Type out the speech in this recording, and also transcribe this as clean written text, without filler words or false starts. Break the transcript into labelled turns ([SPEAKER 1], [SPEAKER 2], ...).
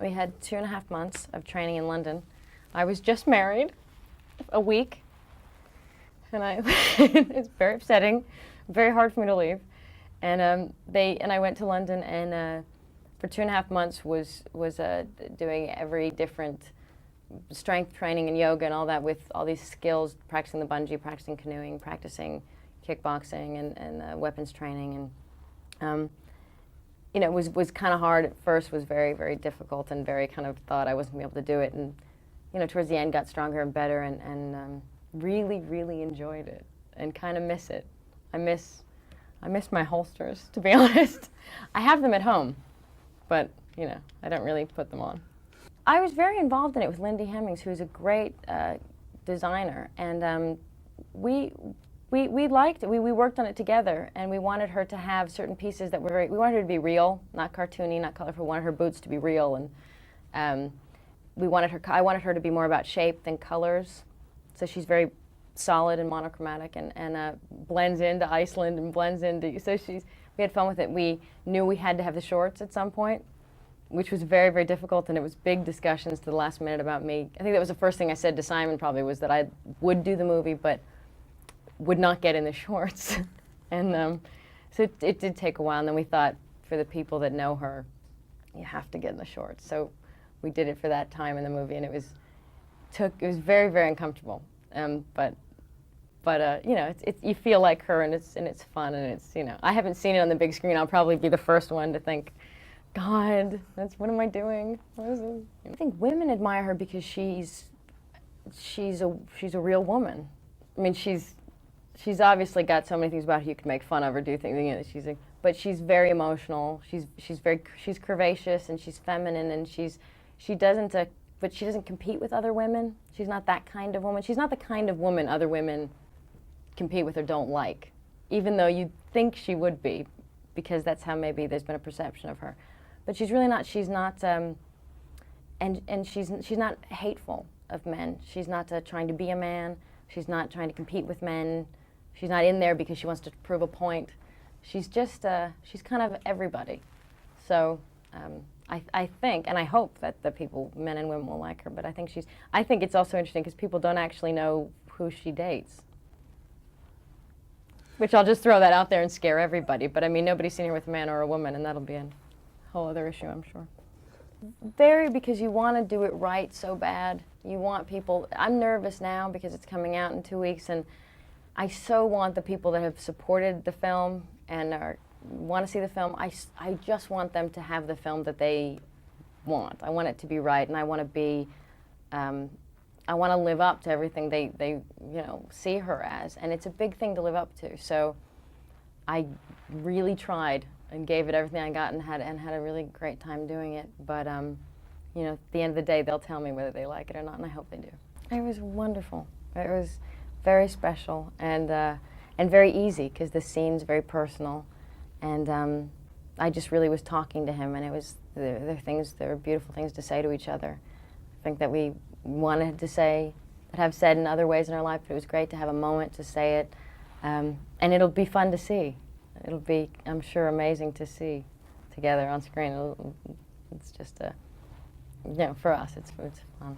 [SPEAKER 1] We had 2.5 months of training in London. I was just married, a week, and it's very upsetting, very hard for me to leave. And I went to London, and for 2.5 months was doing every different strength training and yoga and all that with all these skills, practicing the bungee, practicing canoeing, practicing kickboxing and weapons training. And you know, it was kind of hard at first, was very, very difficult, and very kind of thought I wasn't going to be able to do it. And you know, towards the end got stronger and better, and really, really enjoyed it and kind of miss it. I miss my holsters, to be honest. I have them at home, but you know, I don't really put them on. I was very involved in it with Lindy Hemmings, who's a great designer, and we liked it. We worked on it together, and we wanted her to have certain pieces that were we wanted her to be real, not cartoony, not colorful. We wanted her boots to be real, and I wanted her to be more about shape than colors. So she's very solid and monochromatic, and blends into Iceland and blends into. So we had fun with it. We knew we had to have the shorts at some point, which was very, very difficult, and it was big discussions to the last minute about me. I think that was the first thing I said to Simon, probably, was that I would do the movie, but would not get in the shorts. And so it did take a while, and then we thought, for the people that know her, you have to get in the shorts. So we did it for that time in the movie, and it was very, very uncomfortable. But you know, you feel like her, and it's fun, and it's, you know, I haven't seen it on the big screen. I'll probably be the first one to think, God, what am I doing? What is it? I think women admire her because she's a real woman. I mean, she's obviously got so many things about her you could make fun of or do things. You know, but she's very emotional. She's curvaceous, and she's feminine, and she doesn't compete with other women. She's not that kind of woman. She's not the kind of woman other women compete with or don't like, even though you'd think she would be, because that's how maybe there's been a perception of her. But she's really not. She's not, and she's not hateful of men. She's not trying to be a man. She's not trying to compete with men. She's not in there because she wants to prove a point. She's just she's kind of everybody. So I think, and I hope that the people, men and women, will like her. But I think it's also interesting because people don't actually know who she dates. Which I'll just throw that out there and scare everybody. But I mean, nobody's seen her with a man or a woman, and that'll be a whole other issue, I'm sure. Very, because you want to do it right so bad. You want people. I'm nervous now because it's coming out in 2 weeks, and I so want the people that have supported the film and want to see the film. I just want them to have the film that they want. I want it to be right, and I want to be. I want to live up to everything they you know, see her as, and it's a big thing to live up to. So I really tried and gave it everything I got, and had a really great time doing it. But you know, at the end of the day, they'll tell me whether they like it or not, and I hope they do. It was wonderful. It was very special, and very easy, because the scene's very personal, and I just really was talking to him, and it was there were beautiful things to say to each other. I think that we wanted to say, that have said in other ways in our life, but it was great to have a moment to say it, and it'll be fun to see. It'll be, I'm sure, amazing to see together on screen. It's just you know, for us, it's fun.